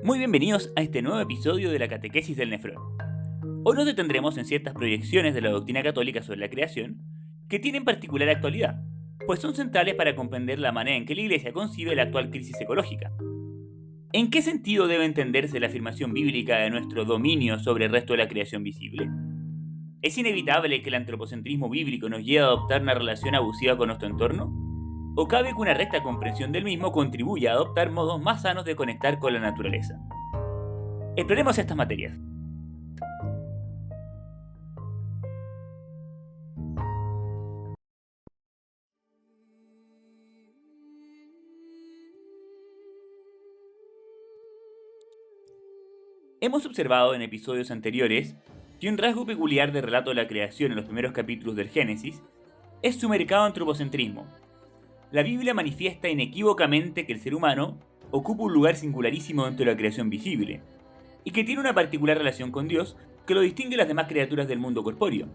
Muy bienvenidos a este nuevo episodio de la Catequesis del Nefrón. Hoy nos detendremos en ciertas proyecciones de la doctrina católica sobre la creación que tienen particular actualidad, pues son centrales para comprender la manera en que la Iglesia concibe la actual crisis ecológica. ¿En qué sentido debe entenderse la afirmación bíblica de nuestro dominio sobre el resto de la creación visible? ¿Es inevitable que el antropocentrismo bíblico nos lleve a adoptar una relación abusiva con nuestro entorno? ¿O cabe que una recta comprensión del mismo contribuya a adoptar modos más sanos de conectar con la naturaleza? Exploremos estas materias. Hemos observado en episodios anteriores que un rasgo peculiar del relato de la creación en los primeros capítulos del Génesis es su marcado antropocentrismo. La Biblia manifiesta inequívocamente que el ser humano ocupa un lugar singularísimo dentro de la creación visible, y que tiene una particular relación con Dios que lo distingue de las demás criaturas del mundo corpóreo.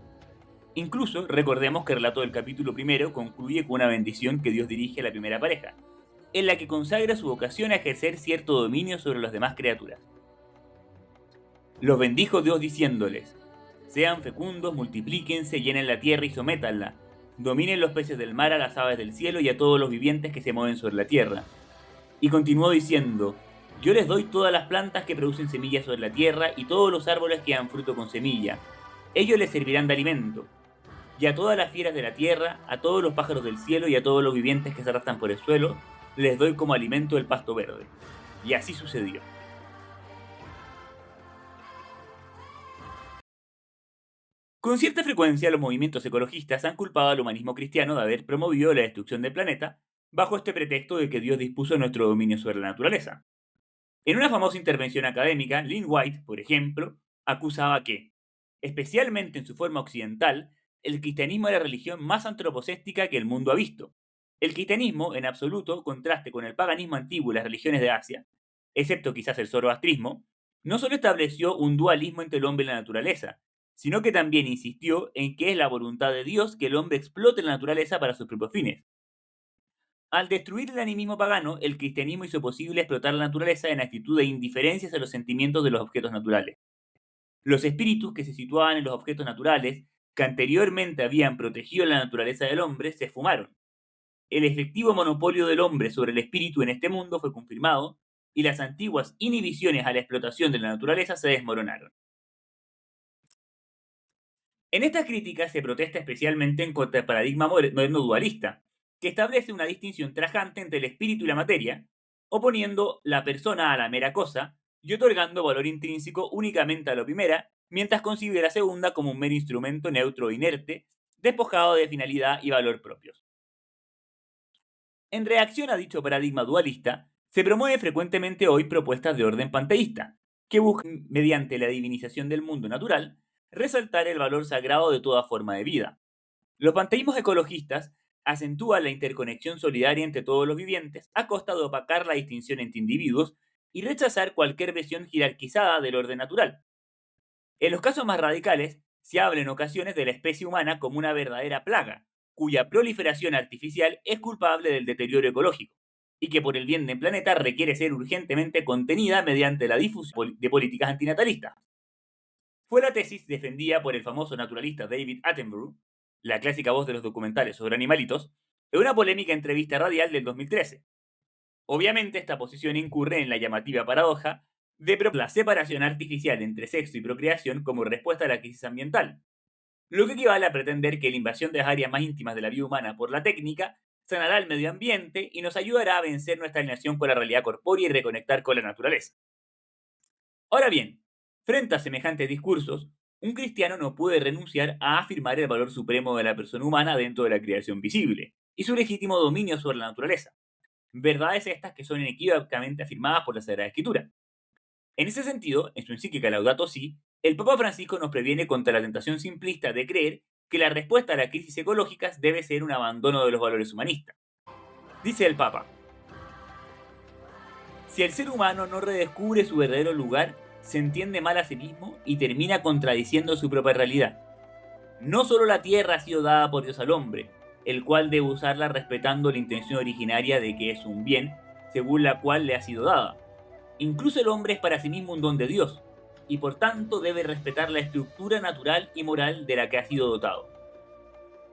Incluso recordemos que el relato del capítulo primero concluye con una bendición que Dios dirige a la primera pareja, en la que consagra su vocación a ejercer cierto dominio sobre las demás criaturas. Los bendijo Dios diciéndoles: sean fecundos, multiplíquense, llenen la tierra y sométanla, dominen los peces del mar, a las aves del cielo y a todos los vivientes que se mueven sobre la tierra. Y continuó diciendo: yo les doy todas las plantas que producen semillas sobre la tierra y todos los árboles que dan fruto con semilla. Ellos les servirán de alimento. Y a todas las fieras de la tierra, a todos los pájaros del cielo y a todos los vivientes que se arrastran por el suelo, les doy como alimento el pasto verde. Y así sucedió. Con cierta frecuencia, los movimientos ecologistas han culpado al humanismo cristiano de haber promovido la destrucción del planeta bajo este pretexto de que Dios dispuso nuestro dominio sobre la naturaleza. En una famosa intervención académica, Lynn White, por ejemplo, acusaba que, especialmente en su forma occidental, el cristianismo era la religión más antropocéntrica que el mundo ha visto. El cristianismo, en absoluto contraste con el paganismo antiguo y las religiones de Asia, excepto quizás el zoroastrismo, no solo estableció un dualismo entre el hombre y la naturaleza, sino que también insistió en que es la voluntad de Dios que el hombre explote la naturaleza para sus propios fines. Al destruir el animismo pagano, el cristianismo hizo posible explotar la naturaleza en actitud de indiferencia hacia los sentimientos de los objetos naturales. Los espíritus que se situaban en los objetos naturales, que anteriormente habían protegido la naturaleza del hombre, se esfumaron. El efectivo monopolio del hombre sobre el espíritu en este mundo fue confirmado, y las antiguas inhibiciones a la explotación de la naturaleza se desmoronaron. En estas críticas se protesta especialmente en contra del paradigma moderno dualista, que establece una distinción tajante entre el espíritu y la materia, oponiendo la persona a la mera cosa y otorgando valor intrínseco únicamente a la primera, mientras concibe la segunda como un mero instrumento neutro e inerte, despojado de finalidad y valor propios. En reacción a dicho paradigma dualista, se promueve frecuentemente hoy propuestas de orden panteísta, que buscan, mediante la divinización del mundo natural, resaltar el valor sagrado de toda forma de vida. Los panteísmos ecologistas acentúan la interconexión solidaria entre todos los vivientes a costa de opacar la distinción entre individuos y rechazar cualquier visión jerarquizada del orden natural. En los casos más radicales, se habla en ocasiones de la especie humana como una verdadera plaga, cuya proliferación artificial es culpable del deterioro ecológico, y que por el bien del planeta requiere ser urgentemente contenida mediante la difusión de políticas antinatalistas. Fue la tesis defendida por el famoso naturalista David Attenborough, la clásica voz de los documentales sobre animalitos, en una polémica entrevista radial del 2013. Obviamente, esta posición incurre en la llamativa paradoja de la separación artificial entre sexo y procreación como respuesta a la crisis ambiental, lo que equivale a pretender que la invasión de las áreas más íntimas de la vida humana por la técnica sanará el medio ambiente y nos ayudará a vencer nuestra alienación con la realidad corpórea y reconectar con la naturaleza. Ahora bien, frente a semejantes discursos, un cristiano no puede renunciar a afirmar el valor supremo de la persona humana dentro de la creación visible y su legítimo dominio sobre la naturaleza. Verdades estas que son inequívocamente afirmadas por la Sagrada Escritura. En ese sentido, en su encíclica Laudato Si, el Papa Francisco nos previene contra la tentación simplista de creer que la respuesta a las crisis ecológicas debe ser un abandono de los valores humanistas. Dice el Papa: si el ser humano no redescubre su verdadero lugar, se entiende mal a sí mismo y termina contradiciendo su propia realidad. No solo la tierra ha sido dada por Dios al hombre, el cual debe usarla respetando la intención originaria de que es un bien, según la cual le ha sido dada, Incluso el hombre es para sí mismo un don de Dios, y por tanto debe respetar la estructura natural y moral de la que ha sido dotado.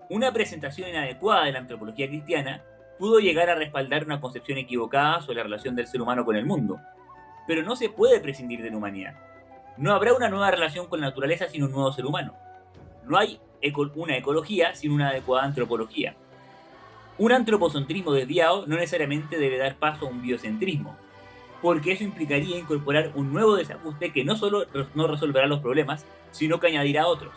Una presentación inadecuada de la antropología cristiana pudo llegar a respaldar una concepción equivocada sobre la relación del ser humano con el mundo, pero no se puede prescindir de la humanidad. No habrá una nueva relación con la naturaleza sin un nuevo ser humano. No hay una ecología sin una adecuada antropología. Un antropocentrismo desviado no necesariamente debe dar paso a un biocentrismo, porque eso implicaría incorporar un nuevo desajuste que no solo no resolverá los problemas, sino que añadirá otros.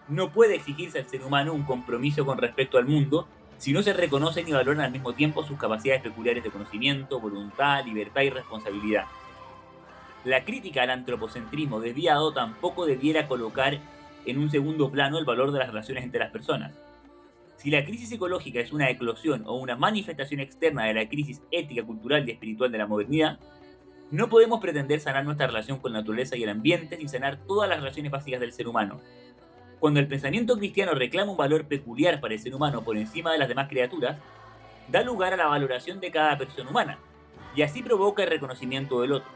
No puede exigirse al ser humano un compromiso con respecto al mundo si no se reconocen y valoran al mismo tiempo sus capacidades peculiares de conocimiento, voluntad, libertad y responsabilidad. La crítica al antropocentrismo desviado tampoco debiera colocar en un segundo plano el valor de las relaciones entre las personas. Si la crisis ecológica es una eclosión o una manifestación externa de la crisis ética, cultural y espiritual de la modernidad, no podemos pretender sanar nuestra relación con la naturaleza y el ambiente sin sanar todas las relaciones básicas del ser humano. Cuando el pensamiento cristiano reclama un valor peculiar para el ser humano por encima de las demás criaturas, da lugar a la valoración de cada persona humana, y así provoca el reconocimiento del otro.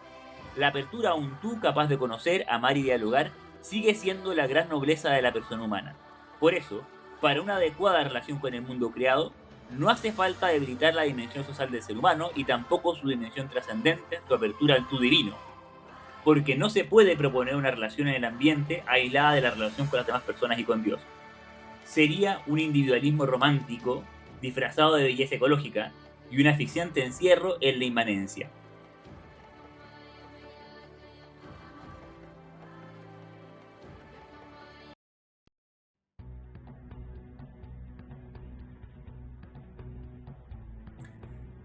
La apertura a un tú capaz de conocer, amar y dialogar sigue siendo la gran nobleza de la persona humana. Por eso, para una adecuada relación con el mundo creado, no hace falta debilitar la dimensión social del ser humano y tampoco su dimensión trascendente, su apertura al tú divino, porque no se puede proponer una relación en el ambiente aislada de la relación con las demás personas y con Dios. Sería un individualismo romántico disfrazado de belleza ecológica y un asfixiante encierro en la inmanencia.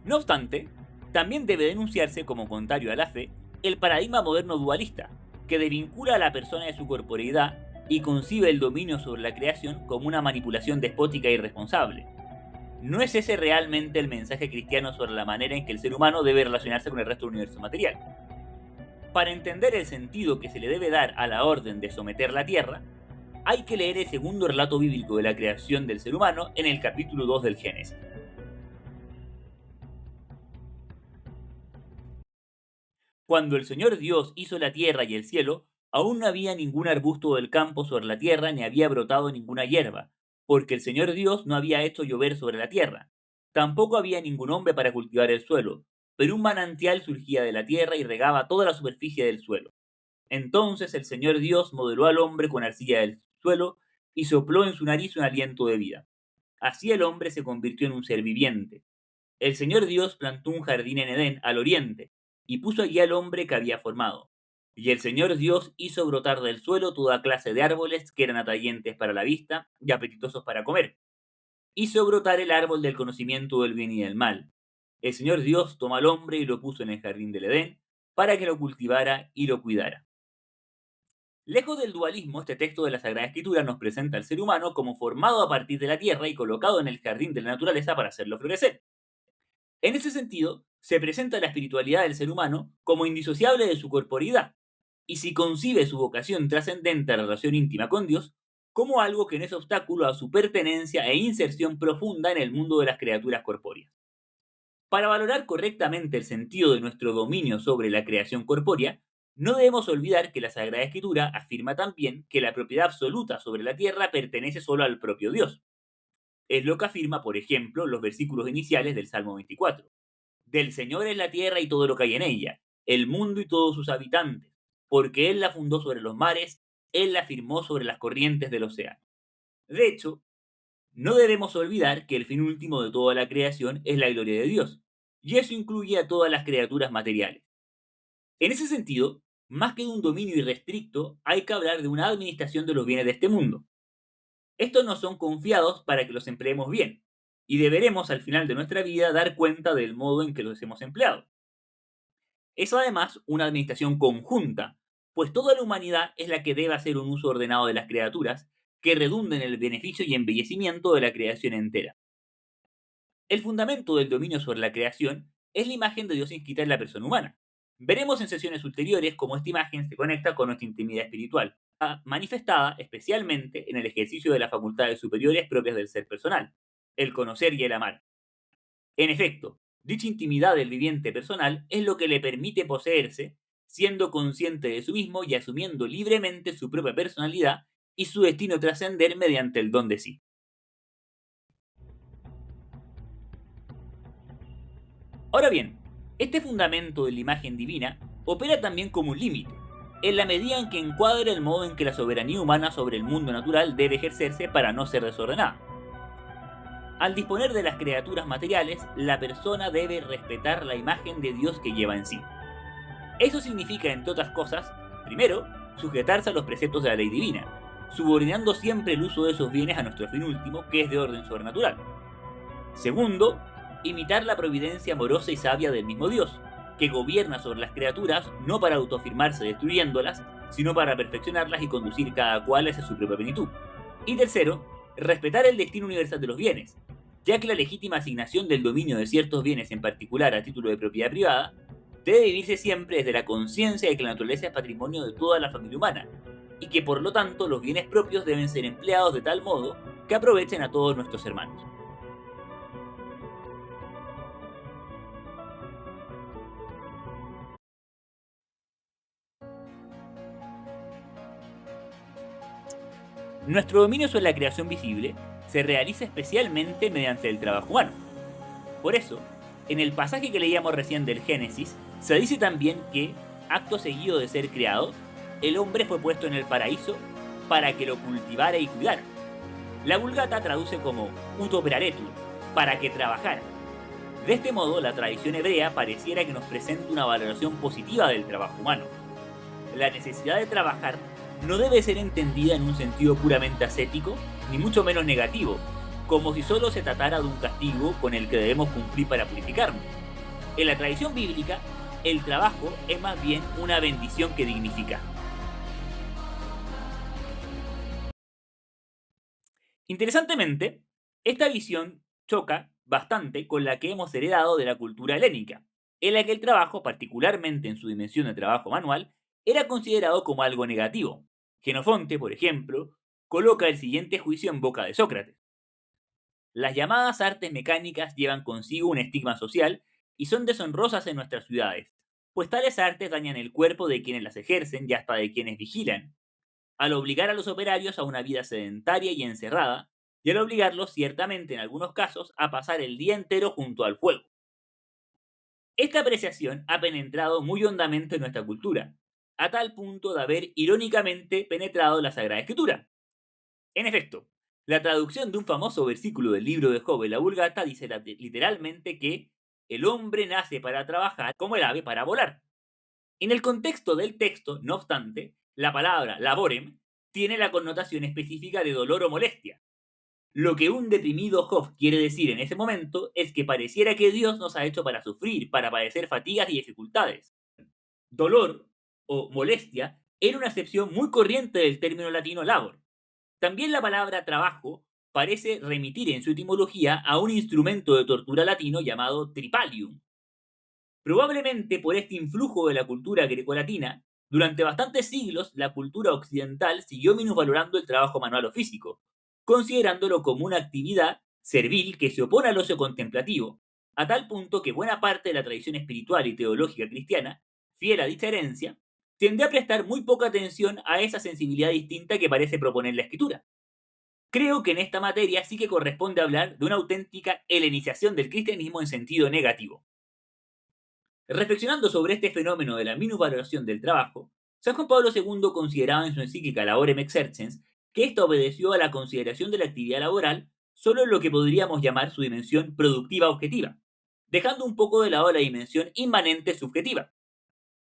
No obstante, también debe denunciarse como contrario a la fe el paradigma moderno dualista, que desvincula a la persona de su corporeidad y concibe el dominio sobre la creación como una manipulación despótica e irresponsable. ¿No es ese realmente el mensaje cristiano sobre la manera en que el ser humano debe relacionarse con el resto del universo material? Para entender el sentido que se le debe dar a la orden de someter la tierra, hay que leer el segundo relato bíblico de la creación del ser humano en el capítulo 2 del Génesis. Cuando el Señor Dios hizo la tierra y el cielo, aún no había ningún arbusto del campo sobre la tierra ni había brotado ninguna hierba, porque el Señor Dios no había hecho llover sobre la tierra. Tampoco había ningún hombre para cultivar el suelo, pero un manantial surgía de la tierra y regaba toda la superficie del suelo. Entonces el Señor Dios modeló al hombre con arcilla del suelo y sopló en su nariz un aliento de vida. Así el hombre se convirtió en un ser viviente. El Señor Dios plantó un jardín en Edén, al oriente, y puso allí al hombre que había formado. Y el Señor Dios hizo brotar del suelo toda clase de árboles que eran atrayentes para la vista y apetitosos para comer. Hizo brotar el árbol del conocimiento del bien y del mal. El Señor Dios tomó al hombre y lo puso en el jardín del Edén para que lo cultivara y lo cuidara. Lejos del dualismo, este texto de la Sagrada Escritura nos presenta al ser humano como formado a partir de la tierra y colocado en el jardín de la naturaleza para hacerlo florecer. En ese sentido, se presenta la espiritualidad del ser humano como indisociable de su corporeidad, y si concibe su vocación trascendente a la relación íntima con Dios como algo que no es obstáculo a su pertenencia e inserción profunda en el mundo de las criaturas corpóreas. Para valorar correctamente el sentido de nuestro dominio sobre la creación corpórea, no debemos olvidar que la Sagrada Escritura afirma también que la propiedad absoluta sobre la tierra pertenece solo al propio Dios. Es lo que afirma, por ejemplo, los versículos iniciales del Salmo 24. Del Señor es la tierra y todo lo que hay en ella, el mundo y todos sus habitantes, porque Él la fundó sobre los mares, Él la firmó sobre las corrientes del océano. De hecho, no debemos olvidar que el fin último de toda la creación es la gloria de Dios, y eso incluye a todas las criaturas materiales. En ese sentido, más que de un dominio irrestricto, hay que hablar de una administración de los bienes de este mundo. Estos nos son confiados para que los empleemos bien, y deberemos al final de nuestra vida dar cuenta del modo en que los hemos empleado. Es además una administración conjunta, pues toda la humanidad es la que debe hacer un uso ordenado de las criaturas que redunde en el beneficio y embellecimiento de la creación entera. El fundamento del dominio sobre la creación es la imagen de Dios inscrita en la persona humana. Veremos en sesiones ulteriores cómo esta imagen se conecta con nuestra intimidad espiritual, manifestada especialmente en el ejercicio de las facultades superiores propias del ser personal, el conocer y el amar. En efecto, Dicha intimidad del viviente personal es lo que le permite poseerse, siendo consciente de sí mismo y asumiendo libremente su propia personalidad y su destino trascender mediante el don de sí. Ahora bien, este fundamento de la imagen divina opera también como un límite, en la medida en que encuadra el modo en que la soberanía humana sobre el mundo natural debe ejercerse para no ser desordenada. Al disponer de las criaturas materiales, la persona debe respetar la imagen de Dios que lleva en sí. Eso significa, entre otras cosas, primero, sujetarse a los preceptos de la ley divina, subordinando siempre el uso de esos bienes a nuestro fin último, que es de orden sobrenatural. Segundo, imitar la providencia amorosa y sabia del mismo Dios, que gobierna sobre las criaturas no para autoafirmarse destruyéndolas, sino para perfeccionarlas y conducir cada cual hacia su propia plenitud. Y tercero, respetar el destino universal de los bienes, ya que la legítima asignación del dominio de ciertos bienes en particular a título de propiedad privada debe vivirse siempre desde la conciencia de que la naturaleza es patrimonio de toda la familia humana, y que por lo tanto los bienes propios deben ser empleados de tal modo que aprovechen a todos nuestros hermanos. Nuestro dominio sobre la creación visible se realiza especialmente mediante el trabajo humano. Por eso, en el pasaje que leíamos recién del Génesis, se dice también que, acto seguido de ser creado, el hombre fue puesto en el paraíso para que lo cultivara y cuidara. La Vulgata traduce como utoperaretur, para que trabajara. De este modo, la tradición hebrea pareciera que nos presenta una valoración positiva del trabajo humano. La necesidad de trabajar no debe ser entendida en un sentido puramente ascético, ni mucho menos negativo, como si solo se tratara de un castigo con el que debemos cumplir para purificarnos. En la tradición bíblica, el trabajo es más bien una bendición que dignifica. Interesantemente, esta visión choca bastante con la que hemos heredado de la cultura helénica, en la que el trabajo, particularmente en su dimensión de trabajo manual, era considerado como algo negativo. Genofonte, por ejemplo, coloca el siguiente juicio en boca de Sócrates. Las llamadas artes mecánicas llevan consigo un estigma social y son deshonrosas en nuestras ciudades, pues tales artes dañan el cuerpo de quienes las ejercen y hasta de quienes vigilan, al obligar a los operarios a una vida sedentaria y encerrada, y al obligarlos, ciertamente en algunos casos, a pasar el día entero junto al fuego. Esta apreciación ha penetrado muy hondamente en nuestra cultura, a tal punto de haber irónicamente penetrado la Sagrada Escritura. En efecto, la traducción de un famoso versículo del libro de Job en la Vulgata dice literalmente que el hombre nace para trabajar como el ave para volar. En el contexto del texto, no obstante, la palabra laborem tiene la connotación específica de dolor o molestia. Lo que un deprimido Job quiere decir en ese momento es que pareciera que Dios nos ha hecho para sufrir, para padecer fatigas y dificultades. Dolor o molestia era una acepción muy corriente del término latino labor. También la palabra trabajo parece remitir en su etimología a un instrumento de tortura latino llamado tripalium. Probablemente por este influjo de la cultura grecolatina, durante bastantes siglos la cultura occidental siguió minusvalorando el trabajo manual o físico, considerándolo como una actividad servil que se opone al ocio contemplativo, a tal punto que buena parte de la tradición espiritual y teológica cristiana, fiel a dicha herencia, tiende a prestar muy poca atención a esa sensibilidad distinta que parece proponer la escritura. Creo que en esta materia sí que corresponde hablar de una auténtica helenización del cristianismo en sentido negativo. Reflexionando sobre este fenómeno de la minusvaloración del trabajo, San Juan Pablo II consideraba en su encíclica Laborem Exercens que ésta obedeció a la consideración de la actividad laboral solo en lo que podríamos llamar su dimensión productiva objetiva, dejando un poco de lado la dimensión inmanente subjetiva.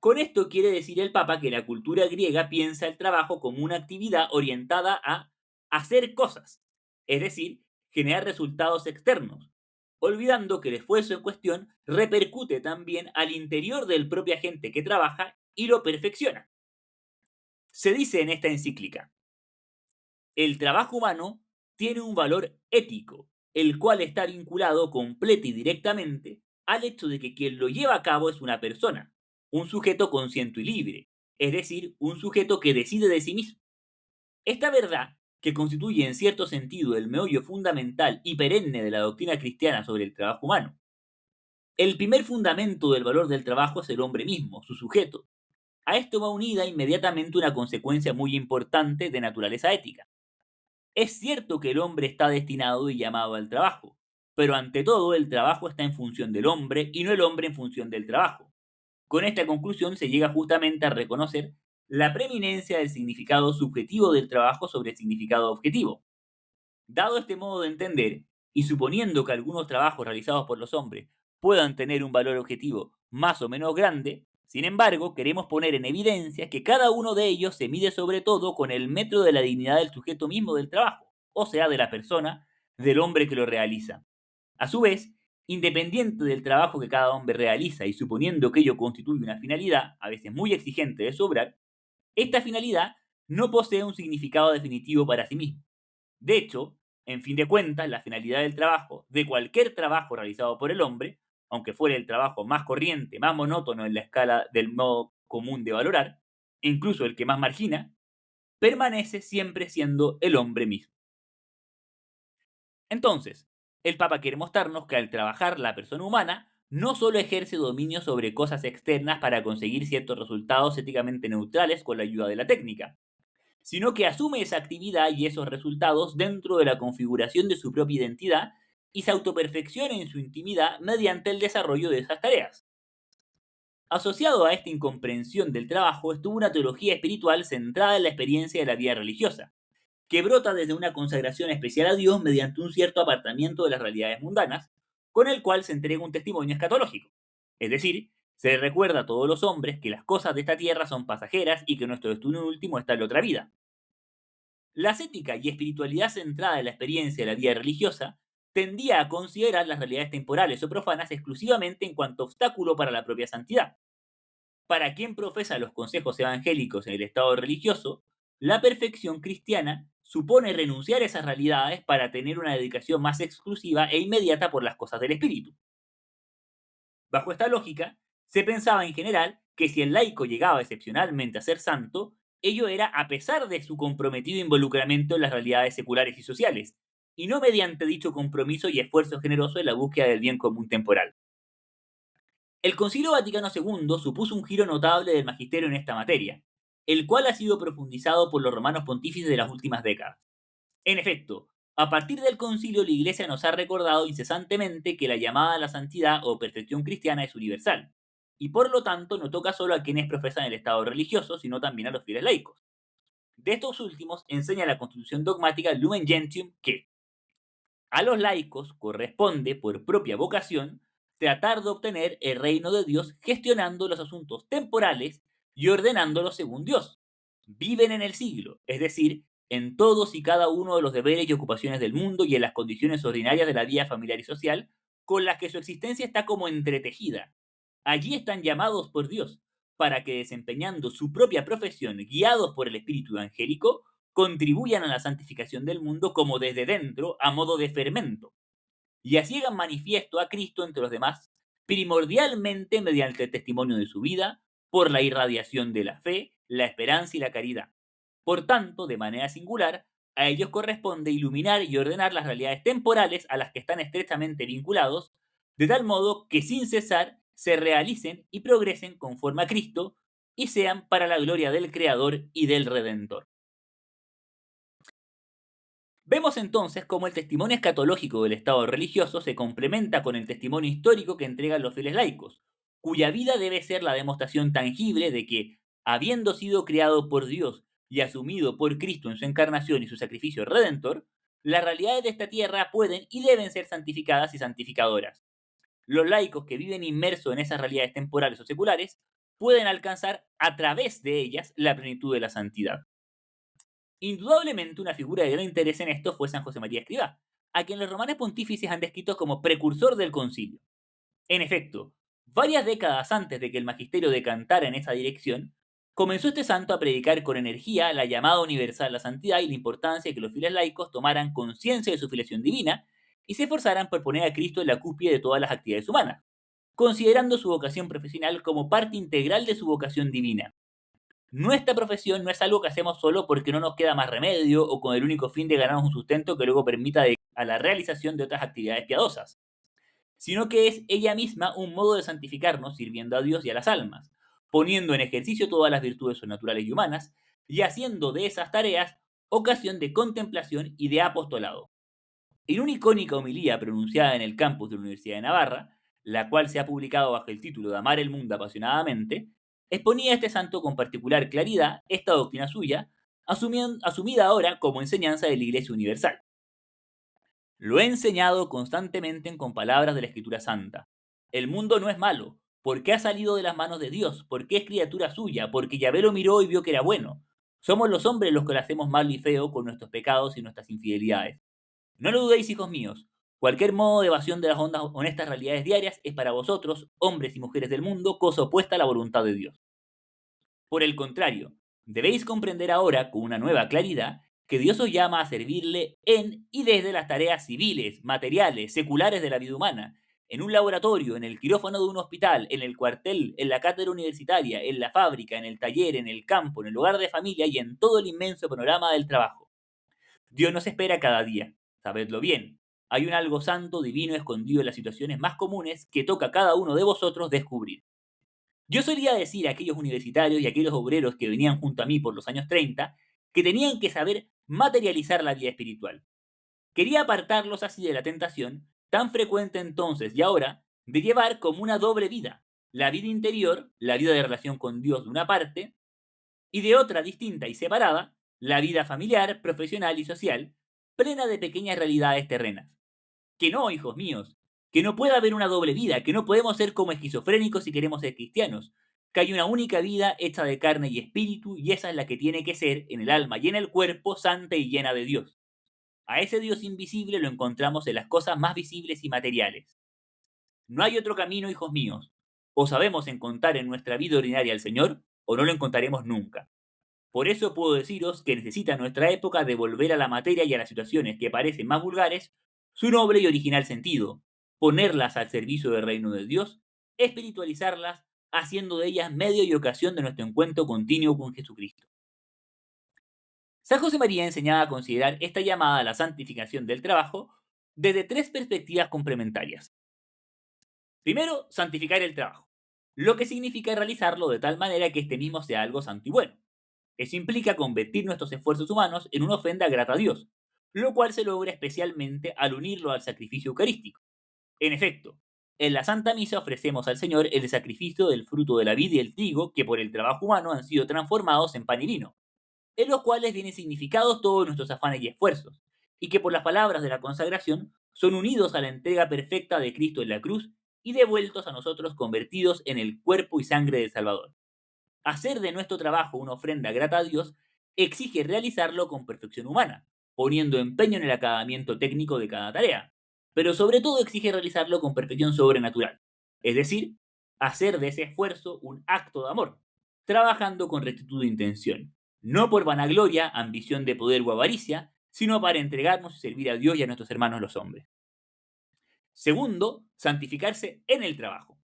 Con esto quiere decir el Papa que la cultura griega piensa el trabajo como una actividad orientada a hacer cosas, es decir, generar resultados externos, olvidando que el esfuerzo en cuestión repercute también al interior del propio agente que trabaja y lo perfecciona. Se dice en esta encíclica, el trabajo humano tiene un valor ético, el cual está vinculado completa y directamente al hecho de que quien lo lleva a cabo es una persona, un sujeto consciente y libre, es decir, un sujeto que decide de sí mismo. Esta verdad, que constituye en cierto sentido el meollo fundamental y perenne de la doctrina cristiana sobre el trabajo humano, El primer fundamento del valor del trabajo es el hombre mismo, su sujeto. A esto va unida inmediatamente una consecuencia muy importante de naturaleza ética. Es cierto que el hombre está destinado y llamado al trabajo, pero ante todo el trabajo está en función del hombre y no el hombre en función del trabajo. Con esta conclusión se llega justamente a reconocer la preeminencia del significado subjetivo del trabajo sobre el significado objetivo. Dado este modo de entender, y suponiendo que algunos trabajos realizados por los hombres puedan tener un valor objetivo más o menos grande, sin embargo, queremos poner en evidencia que cada uno de ellos se mide sobre todo con el metro de la dignidad del sujeto mismo del trabajo, o sea, de la persona, del hombre que lo realiza. A su vez, independiente del trabajo que cada hombre realiza y suponiendo que ello constituye una finalidad, a veces muy exigente de su obrar, esta finalidad no posee un significado definitivo para sí mismo. De hecho, en fin de cuentas, la finalidad del trabajo, de cualquier trabajo realizado por el hombre, aunque fuera el trabajo más corriente, más monótono en la escala del modo común de valorar, incluso el que más margina, permanece siempre siendo el hombre mismo. Entonces, el Papa quiere mostrarnos que al trabajar la persona humana no solo ejerce dominio sobre cosas externas para conseguir ciertos resultados éticamente neutrales con la ayuda de la técnica, sino que asume esa actividad y esos resultados dentro de la configuración de su propia identidad y se autoperfecciona en su intimidad mediante el desarrollo de esas tareas. Asociado a esta incomprensión del trabajo estuvo una teología espiritual centrada en la experiencia de la vida religiosa, que brota desde una consagración especial a Dios mediante un cierto apartamiento de las realidades mundanas, con el cual se entrega un testimonio escatológico. Es decir, se le recuerda a todos los hombres que las cosas de esta tierra son pasajeras y que nuestro destino último está en la otra vida. La ascética y espiritualidad centrada en la experiencia de la vida religiosa tendía a considerar las realidades temporales o profanas exclusivamente en cuanto obstáculo para la propia santidad. Para quien profesa los consejos evangélicos en el estado religioso, la perfección cristiana supone renunciar a esas realidades para tener una dedicación más exclusiva e inmediata por las cosas del espíritu. Bajo esta lógica, se pensaba en general que si el laico llegaba excepcionalmente a ser santo, ello era a pesar de su comprometido involucramiento en las realidades seculares y sociales, y no mediante dicho compromiso y esfuerzo generoso en la búsqueda del bien común temporal. El Concilio Vaticano II supuso un giro notable del magisterio en esta materia, el cual ha sido profundizado por los romanos pontífices de las últimas décadas. En efecto, a partir del concilio la Iglesia nos ha recordado incesantemente que la llamada a la santidad o perfección cristiana es universal, y por lo tanto no toca solo a quienes profesan el estado religioso, sino también a los fieles laicos. De estos últimos enseña la Constitución dogmática Lumen Gentium que a los laicos corresponde, por propia vocación, tratar de obtener el reino de Dios gestionando los asuntos temporales y ordenándolos según Dios. Viven en el siglo, es decir, en todos y cada uno de los deberes y ocupaciones del mundo y en las condiciones ordinarias de la vida familiar y social, con las que su existencia está como entretejida. Allí están llamados por Dios, para que desempeñando su propia profesión, guiados por el espíritu angélico, contribuyan a la santificación del mundo como desde dentro, a modo de fermento, y así hagan manifiesto a Cristo entre los demás, primordialmente mediante el testimonio de su vida, por la irradiación de la fe, la esperanza y la caridad. Por tanto, de manera singular, a ellos corresponde iluminar y ordenar las realidades temporales a las que están estrechamente vinculados, de tal modo que sin cesar se realicen y progresen conforme a Cristo y sean para la gloria del Creador y del Redentor. Vemos entonces cómo el testimonio escatológico del estado religioso se complementa con el testimonio histórico que entregan los fieles laicos, cuya vida debe ser la demostración tangible de que, habiendo sido creado por Dios y asumido por Cristo en su encarnación y su sacrificio redentor, las realidades de esta tierra pueden y deben ser santificadas y santificadoras. Los laicos que viven inmersos en esas realidades temporales o seculares pueden alcanzar a través de ellas la plenitud de la santidad. Indudablemente una figura de gran interés en esto fue San José María Escrivá, a quien los romanos pontífices han descrito como precursor del concilio. En efecto, varias décadas antes de que el magisterio decantara en esa dirección, comenzó este santo a predicar con energía la llamada universal a la santidad y la importancia de que los fieles laicos tomaran conciencia de su filiación divina y se esforzaran por poner a Cristo en la cúspide de todas las actividades humanas, considerando su vocación profesional como parte integral de su vocación divina. Nuestra profesión no es algo que hacemos solo porque no nos queda más remedio o con el único fin de ganarnos un sustento que luego permita a la realización de otras actividades piadosas, sino que es ella misma un modo de santificarnos sirviendo a Dios y a las almas, poniendo en ejercicio todas las virtudes naturales y humanas, y haciendo de esas tareas ocasión de contemplación y de apostolado. En una icónica homilía pronunciada en el campus de la Universidad de Navarra, la cual se ha publicado bajo el título de Amar el mundo apasionadamente, exponía este santo con particular claridad esta doctrina suya, asumida ahora como enseñanza de la Iglesia Universal. Lo he enseñado constantemente con palabras de la Escritura Santa. El mundo no es malo, porque ha salido de las manos de Dios, porque es criatura suya, porque Yahvé lo miró y vio que era bueno. Somos los hombres los que lo hacemos mal y feo con nuestros pecados y nuestras infidelidades. No lo dudéis, hijos míos. Cualquier modo de evasión de las honestas realidades diarias es para vosotros, hombres y mujeres del mundo, cosa opuesta a la voluntad de Dios. Por el contrario, debéis comprender ahora con una nueva claridad que Dios os llama a servirle en y desde las tareas civiles, materiales, seculares de la vida humana, en un laboratorio, en el quirófano de un hospital, en el cuartel, en la cátedra universitaria, en la fábrica, en el taller, en el campo, en el hogar de familia y en todo el inmenso panorama del trabajo. Dios nos espera cada día, sabedlo bien. Hay un algo santo, divino, escondido en las situaciones más comunes que toca a cada uno de vosotros descubrir. Yo solía decir a aquellos universitarios y a aquellos obreros que venían junto a mí por los años 30 que tenían que saber materializar la vida espiritual. Quería apartarlos así de la tentación, tan frecuente entonces y ahora, de llevar como una doble vida, la vida interior, la vida de relación con Dios de una parte, y de otra distinta y separada, la vida familiar, profesional y social, plena de pequeñas realidades terrenas. Que no, hijos míos, que no puede haber una doble vida, que no podemos ser como esquizofrénicos si queremos ser cristianos, que hay una única vida hecha de carne y espíritu y esa es la que tiene que ser en el alma y en el cuerpo santa y llena de Dios. A ese Dios invisible lo encontramos en las cosas más visibles y materiales. No hay otro camino, hijos míos. O sabemos encontrar en nuestra vida ordinaria al Señor, o no lo encontraremos nunca. Por eso puedo deciros que necesita nuestra época devolver a la materia y a las situaciones que parecen más vulgares su noble y original sentido, ponerlas al servicio del reino de Dios, espiritualizarlas, haciendo de ellas medio y ocasión de nuestro encuentro continuo con Jesucristo. San José María enseñaba a considerar esta llamada a la santificación del trabajo desde tres perspectivas complementarias. Primero, santificar el trabajo, lo que significa realizarlo de tal manera que este mismo sea algo santo y bueno. Eso implica convertir nuestros esfuerzos humanos en una ofrenda grata a Dios, lo cual se logra especialmente al unirlo al sacrificio eucarístico. En efecto, en la Santa Misa ofrecemos al Señor el sacrificio del fruto de la vid y el trigo que por el trabajo humano han sido transformados en pan y vino, en los cuales vienen significados todos nuestros afanes y esfuerzos, y que por las palabras de la consagración son unidos a la entrega perfecta de Cristo en la cruz y devueltos a nosotros convertidos en el cuerpo y sangre del Salvador. Hacer de nuestro trabajo una ofrenda grata a Dios exige realizarlo con perfección humana, poniendo empeño en el acabamiento técnico de cada tarea, pero sobre todo exige realizarlo con perfección sobrenatural, es decir, hacer de ese esfuerzo un acto de amor, trabajando con rectitud de intención, no por vanagloria, ambición de poder o avaricia, sino para entregarnos y servir a Dios y a nuestros hermanos los hombres. Segundo, santificarse en el trabajo.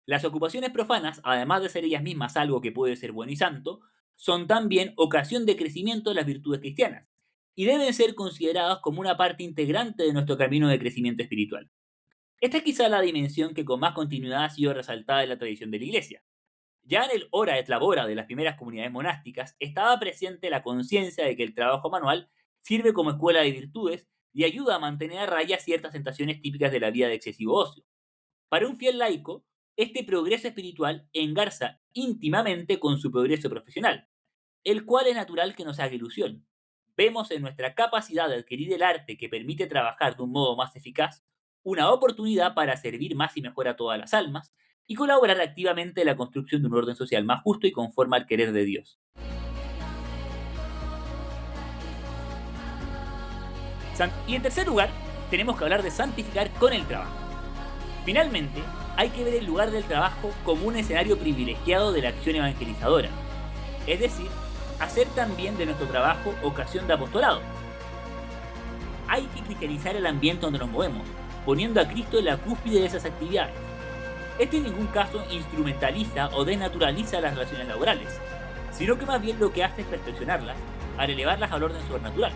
Las ocupaciones profanas, además de ser ellas mismas algo que puede ser bueno y santo, son también ocasión de crecimiento de las virtudes cristianas, y deben ser consideradas como una parte integrante de nuestro camino de crecimiento espiritual. Esta es quizá la dimensión que con más continuidad ha sido resaltada en la tradición de la Iglesia. Ya en el hora et labora de las primeras comunidades monásticas estaba presente la conciencia de que el trabajo manual sirve como escuela de virtudes y ayuda a mantener a raya ciertas tentaciones típicas de la vida de excesivo ocio. Para un fiel laico, este progreso espiritual engarza íntimamente con su progreso profesional, el cual es natural que nos haga ilusión. Vemos en nuestra capacidad de adquirir el arte que permite trabajar de un modo más eficaz una oportunidad para servir más y mejor a todas las almas y colaborar activamente en la construcción de un orden social más justo y conforme al querer de Dios. Y en tercer lugar, tenemos que hablar de santificar con el trabajo. Finalmente, hay que ver el lugar del trabajo como un escenario privilegiado de la acción evangelizadora, es decir, hacer también de nuestro trabajo ocasión de apostolado. Hay que cristianizar el ambiente donde nos movemos, poniendo a Cristo en la cúspide de esas actividades. Este en ningún caso instrumentaliza o desnaturaliza las relaciones laborales, sino que más bien lo que hace es perfeccionarlas al elevarlas al orden sobrenatural.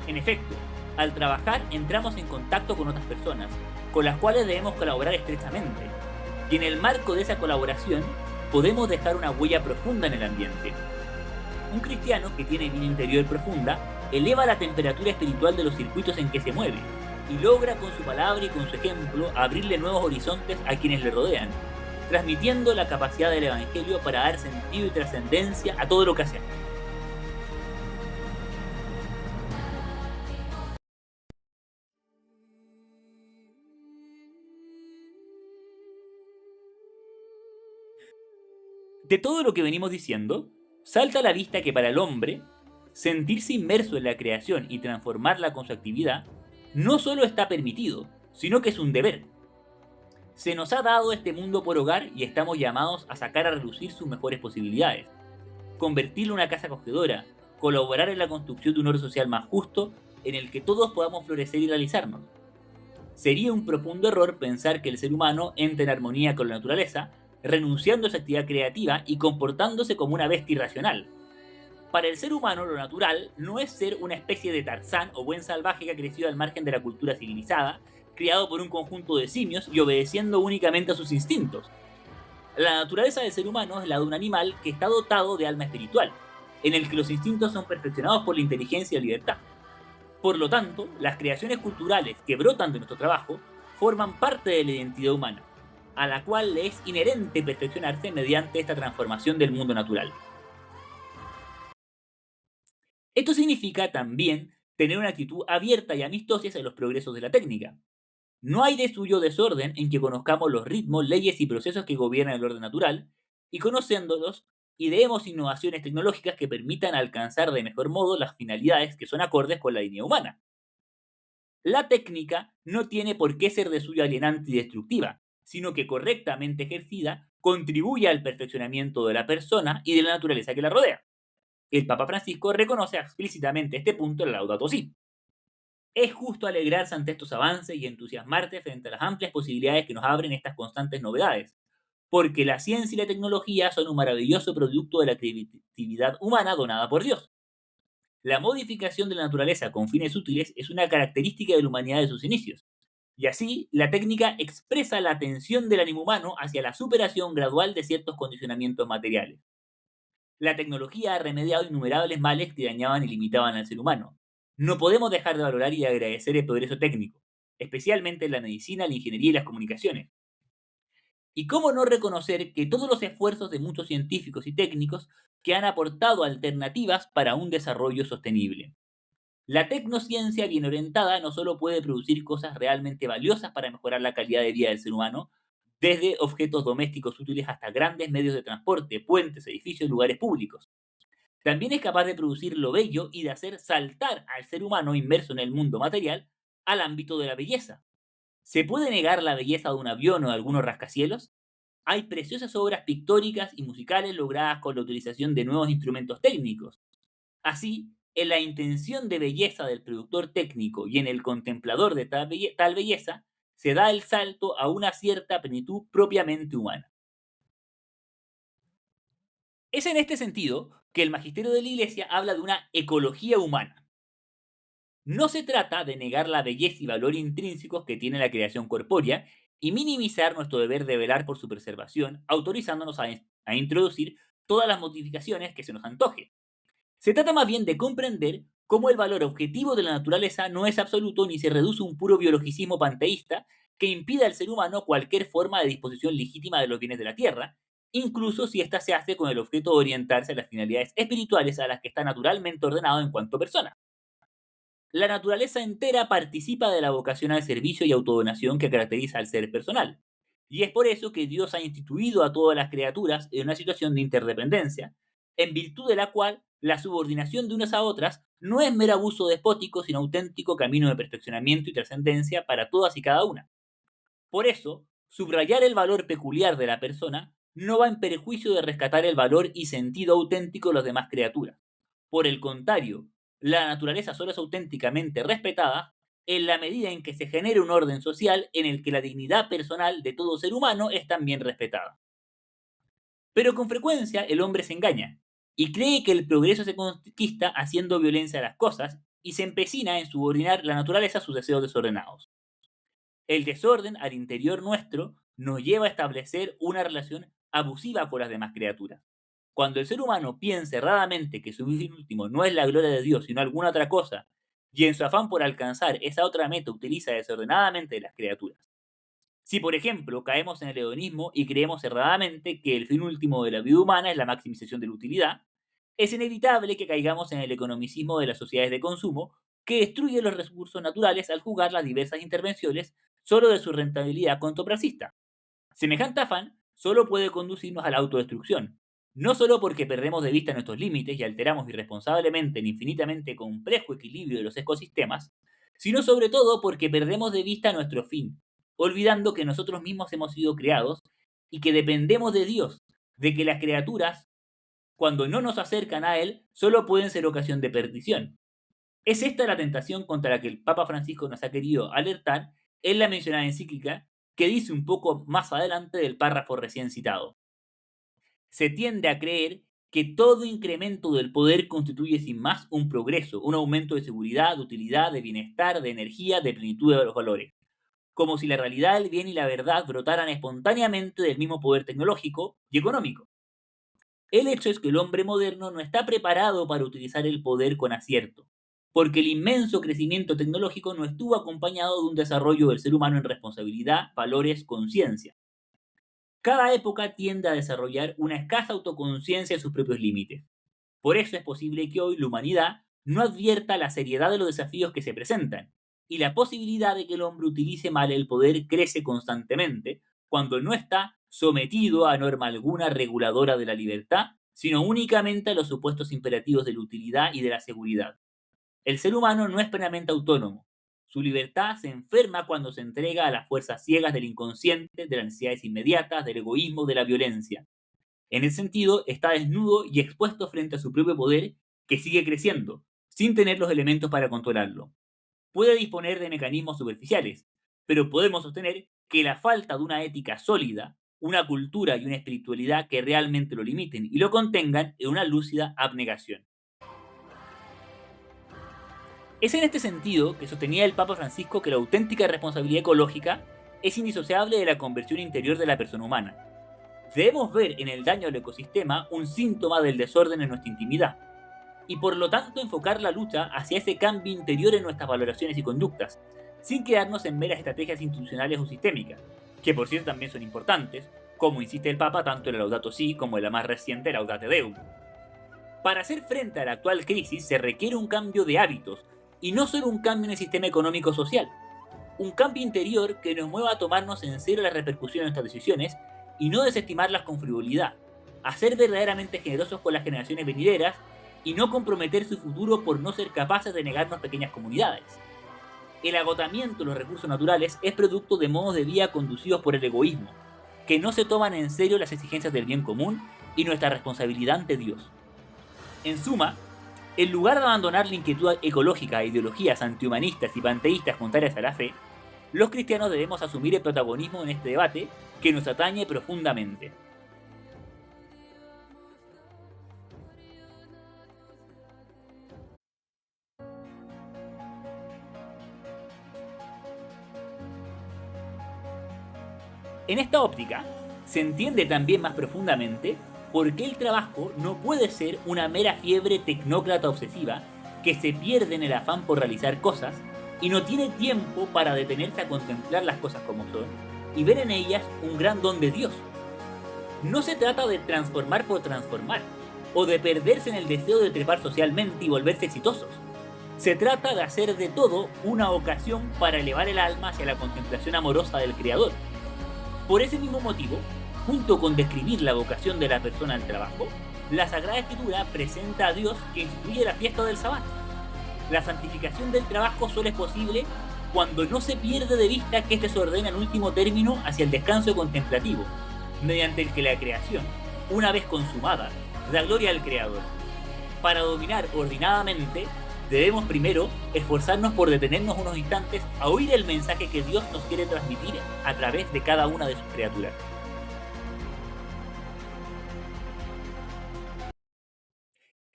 En efecto, Al trabajar entramos en contacto con otras personas, con las cuales debemos colaborar estrechamente, y en el marco de esa colaboración podemos dejar una huella profunda en el ambiente. Un cristiano que tiene vida interior profunda eleva la temperatura espiritual de los circuitos en que se mueve y logra con su palabra y con su ejemplo abrirle nuevos horizontes a quienes le rodean, transmitiendo la capacidad del Evangelio para dar sentido y trascendencia a todo lo que hacemos. De todo lo que venimos diciendo, salta a la vista que para el hombre, sentirse inmerso en la creación y transformarla con su actividad no solo está permitido, sino que es un deber. Se nos ha dado este mundo por hogar y estamos llamados a sacar a relucir sus mejores posibilidades, convertirlo en una casa acogedora, colaborar en la construcción de un orden social más justo en el que todos podamos florecer y realizarnos. Sería un profundo error pensar que el ser humano entra en armonía con la naturaleza, renunciando a su actividad creativa y comportándose como una bestia irracional. Para el ser humano lo natural no es ser una especie de Tarzán o buen salvaje que ha crecido al margen de la cultura civilizada, criado por un conjunto de simios y obedeciendo únicamente a sus instintos. La naturaleza del ser humano es la de un animal que está dotado de alma espiritual, en el que los instintos son perfeccionados por la inteligencia y la libertad. Por lo tanto, las creaciones culturales que brotan de nuestro trabajo forman parte de la identidad humana, a la cual le es inherente perfeccionarse mediante esta transformación del mundo natural. Esto significa también tener una actitud abierta y amistosa hacia los progresos de la técnica. No hay de suyo desorden en que conozcamos los ritmos, leyes y procesos que gobiernan el orden natural, y conociéndolos, ideemos innovaciones tecnológicas que permitan alcanzar de mejor modo las finalidades que son acordes con la dignidad humana. La técnica no tiene por qué ser de suyo alienante y destructiva, sino que correctamente ejercida contribuye al perfeccionamiento de la persona y de la naturaleza que la rodea. El Papa Francisco reconoce explícitamente este punto en la Laudato Si. Es justo alegrarse ante estos avances y entusiasmarse frente a las amplias posibilidades que nos abren estas constantes novedades, porque la ciencia y la tecnología son un maravilloso producto de la creatividad humana donada por Dios. La modificación de la naturaleza con fines útiles es una característica de la humanidad de sus inicios, y así la técnica expresa la atención del ánimo humano hacia la superación gradual de ciertos condicionamientos materiales. La tecnología ha remediado innumerables males que dañaban y limitaban al ser humano. No podemos dejar de valorar y agradecer el progreso técnico, especialmente en la medicina, la ingeniería y las comunicaciones. Y cómo no reconocer que todos los esfuerzos de muchos científicos y técnicos que han aportado alternativas para un desarrollo sostenible. La tecnociencia bien orientada no solo puede producir cosas realmente valiosas para mejorar la calidad de vida del ser humano, desde objetos domésticos útiles hasta grandes medios de transporte, puentes, edificios y lugares públicos. También es capaz de producir lo bello y de hacer saltar al ser humano inmerso en el mundo material al ámbito de la belleza. ¿Se puede negar la belleza de un avión o de algunos rascacielos? Hay preciosas obras pictóricas y musicales logradas con la utilización de nuevos instrumentos técnicos. Así, en la intención de belleza del productor técnico y en el contemplador de tal belleza, se da el salto a una cierta plenitud propiamente humana. Es en este sentido que el magisterio de la Iglesia habla de una ecología humana. No se trata de negar la belleza y valor intrínsecos que tiene la creación corpórea y minimizar nuestro deber de velar por su preservación, autorizándonos a introducir todas las modificaciones que se nos antoje. Se trata más bien de comprender cómo el valor objetivo de la naturaleza no es absoluto ni se reduce a un puro biologicismo panteísta que impida al ser humano cualquier forma de disposición legítima de los bienes de la tierra, incluso si ésta se hace con el objeto de orientarse a las finalidades espirituales a las que está naturalmente ordenado en cuanto persona. La naturaleza entera participa de la vocación al servicio y autodonación que caracteriza al ser personal. Y es por eso que Dios ha instituido a todas las criaturas en una situación de interdependencia, en virtud de la cual la subordinación de unas a otras no es mero abuso despótico, sino auténtico camino de perfeccionamiento y trascendencia para todas y cada una. Por eso, subrayar el valor peculiar de la persona no va en perjuicio de rescatar el valor y sentido auténtico de las demás criaturas. Por el contrario, la naturaleza solo es auténticamente respetada en la medida en que se genere un orden social en el que la dignidad personal de todo ser humano es también respetada. Pero con frecuencia el hombre se engaña y cree que el progreso se conquista haciendo violencia a las cosas y se empecina en subordinar la naturaleza a sus deseos desordenados. El desorden al interior nuestro nos lleva a establecer una relación abusiva con las demás criaturas. Cuando el ser humano piensa erradamente que su fin último no es la gloria de Dios, sino alguna otra cosa, y en su afán por alcanzar esa otra meta utiliza desordenadamente las criaturas. Si, por ejemplo, caemos en el hedonismo y creemos erradamente que el fin último de la vida humana es la maximización de la utilidad, es inevitable que caigamos en el economicismo de las sociedades de consumo, que destruye los recursos naturales al jugar las diversas intervenciones solo de su rentabilidad cortoplacista. Semejante afán solo puede conducirnos a la autodestrucción, no solo porque perdemos de vista nuestros límites y alteramos irresponsablemente el infinitamente complejo equilibrio de los ecosistemas, sino sobre todo porque perdemos de vista nuestro fin, olvidando que nosotros mismos hemos sido creados y que dependemos de Dios, de que las criaturas, cuando no nos acercan a Él, solo pueden ser ocasión de perdición. Es esta la tentación contra la que el Papa Francisco nos ha querido alertar en la mencionada encíclica, que dice un poco más adelante del párrafo recién citado. Se tiende a creer que todo incremento del poder constituye sin más un progreso, un aumento de seguridad, de utilidad, de bienestar, de energía, de plenitud de los valores, como si la realidad, el bien y la verdad brotaran espontáneamente del mismo poder tecnológico y económico. El hecho es que el hombre moderno no está preparado para utilizar el poder con acierto, porque el inmenso crecimiento tecnológico no estuvo acompañado de un desarrollo del ser humano en responsabilidad, valores, conciencia. Cada época tiende a desarrollar una escasa autoconciencia de sus propios límites. Por eso es posible que hoy la humanidad no advierta la seriedad de los desafíos que se presentan, y la posibilidad de que el hombre utilice mal el poder crece constantemente cuando no está sometido a norma alguna reguladora de la libertad, sino únicamente a los supuestos imperativos de la utilidad y de la seguridad. El ser humano no es plenamente autónomo. Su libertad se enferma cuando se entrega a las fuerzas ciegas del inconsciente, de las necesidades inmediatas, del egoísmo, de la violencia. En ese sentido, está desnudo y expuesto frente a su propio poder, que sigue creciendo, sin tener los elementos para controlarlo. Puede disponer de mecanismos superficiales, pero podemos sostener que la falta de una ética sólida, una cultura y una espiritualidad que realmente lo limiten y lo contengan en una lúcida abnegación. Es en este sentido que sostenía el Papa Francisco que la auténtica responsabilidad ecológica es indisociable de la conversión interior de la persona humana. Debemos ver en el daño al ecosistema un síntoma del desorden en nuestra intimidad, y por lo tanto enfocar la lucha hacia ese cambio interior en nuestras valoraciones y conductas, sin quedarnos en meras estrategias institucionales o sistémicas, que por cierto también son importantes, como insiste el Papa tanto en la Laudato Si como en la más reciente Laudate Deum. Para hacer frente a la actual crisis se requiere un cambio de hábitos, y no solo un cambio en el sistema económico-social, un cambio interior que nos mueva a tomarnos en serio las repercusiones de nuestras decisiones y no desestimarlas con frivolidad, a ser verdaderamente generosos con las generaciones venideras y no comprometer su futuro por no ser capaces de negarnos pequeñas comunidades. El agotamiento de los recursos naturales es producto de modos de vida conducidos por el egoísmo, que no se toman en serio las exigencias del bien común y nuestra responsabilidad ante Dios. En suma, en lugar de abandonar la inquietud ecológica a ideologías antihumanistas y panteístas contrarias a la fe, los cristianos debemos asumir el protagonismo en este debate que nos atañe profundamente. En esta óptica, se entiende también más profundamente por qué el trabajo no puede ser una mera fiebre tecnócrata obsesiva que se pierde en el afán por realizar cosas y no tiene tiempo para detenerse a contemplar las cosas como son y ver en ellas un gran don de Dios. No se trata de transformar por transformar, o de perderse en el deseo de trepar socialmente y volverse exitosos. Se trata de hacer de todo una ocasión para elevar el alma hacia la contemplación amorosa del Creador. Por ese mismo motivo, junto con describir la vocación de la persona al trabajo, la Sagrada Escritura presenta a Dios que instituye la fiesta del Sabbat. La santificación del trabajo solo es posible cuando no se pierde de vista que éste se ordena en último término hacia el descanso contemplativo, mediante el que la creación, una vez consumada, da gloria al Creador. Para dominar ordenadamente, debemos primero esforzarnos por detenernos unos instantes a oír el mensaje que Dios nos quiere transmitir a través de cada una de sus criaturas.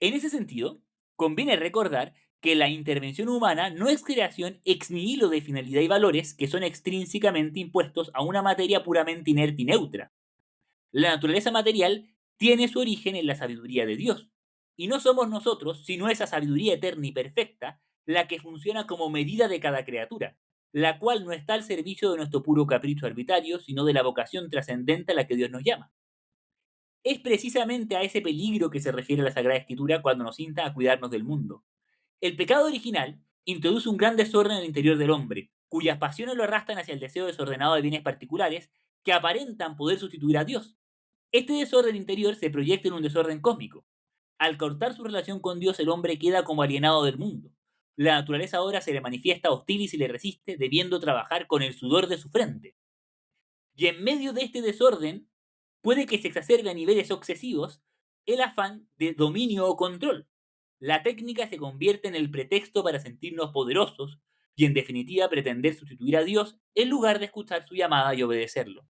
En ese sentido, conviene recordar que la intervención humana no es creación ex nihilo de finalidad y valores que son extrínsecamente impuestos a una materia puramente inerte y neutra. La naturaleza material tiene su origen en la sabiduría de Dios, y no somos nosotros, sino esa sabiduría eterna y perfecta, la que funciona como medida de cada criatura, la cual no está al servicio de nuestro puro capricho arbitrario, sino de la vocación trascendente a la que Dios nos llama. Es precisamente a ese peligro que se refiere la Sagrada Escritura cuando nos insta a cuidarnos del mundo. El pecado original introduce un gran desorden en el interior del hombre, cuyas pasiones lo arrastran hacia el deseo desordenado de bienes particulares que aparentan poder sustituir a Dios. Este desorden interior se proyecta en un desorden cósmico. Al cortar su relación con Dios, el hombre queda como alienado del mundo. La naturaleza ahora se le manifiesta hostil y se le resiste, debiendo trabajar con el sudor de su frente. Y en medio de este desorden, puede que se exacerbe a niveles excesivos el afán de dominio o control. La técnica se convierte en el pretexto para sentirnos poderosos y, en definitiva, pretender sustituir a Dios en lugar de escuchar su llamada y obedecerlo.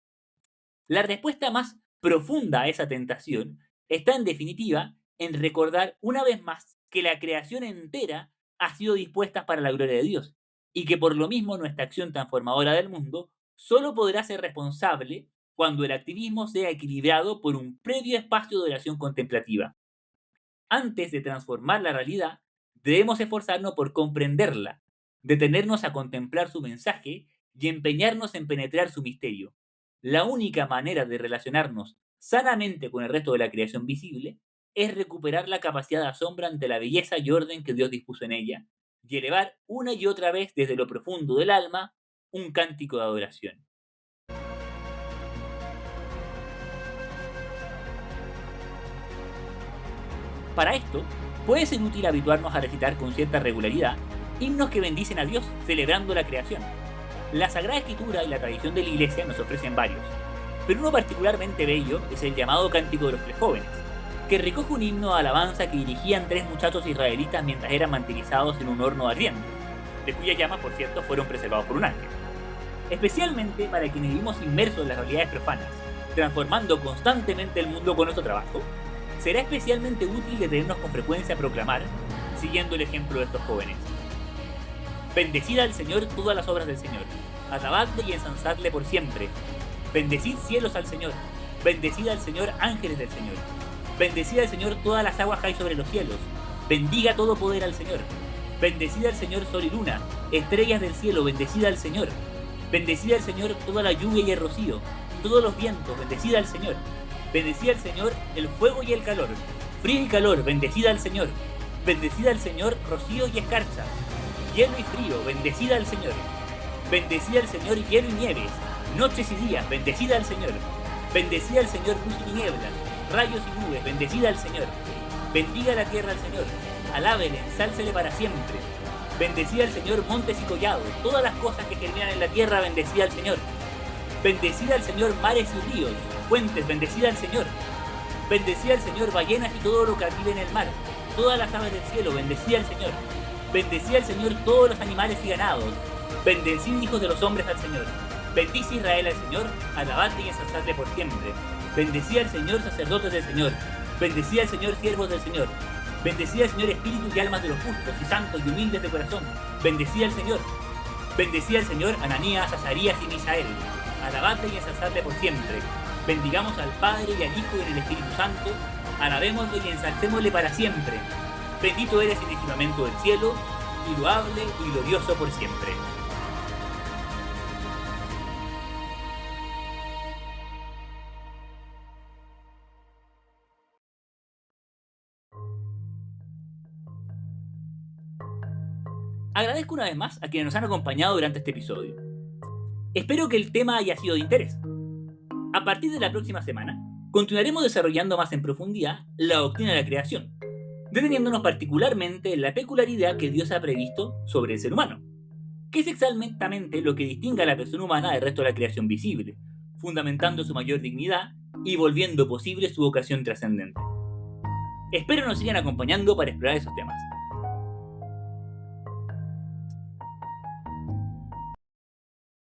La respuesta más profunda a esa tentación está, en definitiva, en recordar una vez más que la creación entera ha sido dispuesta para la gloria de Dios y que por lo mismo nuestra acción transformadora del mundo solo podrá ser responsable cuando el activismo sea equilibrado por un previo espacio de oración contemplativa. Antes de transformar la realidad, debemos esforzarnos por comprenderla, detenernos a contemplar su mensaje y empeñarnos en penetrar su misterio. La única manera de relacionarnos sanamente con el resto de la creación visible es recuperar la capacidad de asombro ante la belleza y orden que Dios dispuso en ella, y elevar una y otra vez desde lo profundo del alma un cántico de adoración. Para esto, puede ser útil habituarnos a recitar con cierta regularidad himnos que bendicen a Dios, celebrando la creación. La Sagrada Escritura y la tradición de la Iglesia nos ofrecen varios, pero uno particularmente bello es el llamado Cántico de los Tres Jóvenes, que recoge un himno de alabanza que dirigían tres muchachos israelitas mientras eran martirizados en un horno ardiente, de cuya llama, por cierto, fueron preservados por un ángel. Especialmente para quienes vivimos inmersos en las realidades profanas, transformando constantemente el mundo con nuestro trabajo, será especialmente útil detenernos con frecuencia a proclamar, siguiendo el ejemplo de estos jóvenes: bendecid al Señor todas las obras del Señor, alabadle y ensalzadle por siempre. Bendecid cielos al Señor, bendecid al Señor ángeles del Señor. Bendecid al Señor todas las aguas que hay sobre los cielos, bendiga todo poder al Señor. Bendecid al Señor sol y luna, estrellas del cielo, bendecid al Señor. Bendecid al Señor toda la lluvia y el rocío, todos los vientos, bendecid al Señor. Bendecid al Señor el fuego y el calor, frío y calor, bendecid al Señor. Bendecid al Señor rocío y escarcha, hielo y frío, bendecid al Señor. Bendecid al Señor hielo y nieves, noches y días, bendecid al Señor. Bendecid al Señor luz y tinieblas, rayos y nubes, bendecid al Señor. Bendiga la tierra al Señor, alábele, ensálcele para siempre. Bendecid al Señor montes y collados, todas las cosas que germinan en la tierra, bendecid al Señor. Bendecid al Señor mares y ríos, fuentes, bendecid al Señor. Bendecid al Señor ballenas y todo lo que vive en el mar, todas las aves del cielo, bendecid al Señor. Bendecid al Señor todos los animales y ganados, bendecid hijos de los hombres al Señor. Bendice Israel al Señor, alabadle y ensalzadle por siempre. Bendecid al Señor sacerdotes del Señor, bendecid al Señor siervos del Señor. Bendecid al Señor espíritus y almas de los justos y santos y humildes de corazón, bendecid al Señor. Bendecid al Señor Ananías, Azarías y Misael, alabadle y ensalzadle por siempre. Bendigamos al Padre y al Hijo y al Espíritu Santo, alabémosle y ensalcémosle para siempre. Bendito eres en el firmamento del cielo, y loable y glorioso por siempre. Agradezco una vez más a quienes nos han acompañado durante este episodio. Espero que el tema haya sido de interés. A partir de la próxima semana, continuaremos desarrollando más en profundidad la doctrina de la creación, deteniéndonos particularmente en la peculiaridad que Dios ha previsto sobre el ser humano, que es exactamente lo que distingue a la persona humana del resto de la creación visible, fundamentando su mayor dignidad y volviendo posible su vocación trascendente. Espero nos sigan acompañando para explorar esos temas.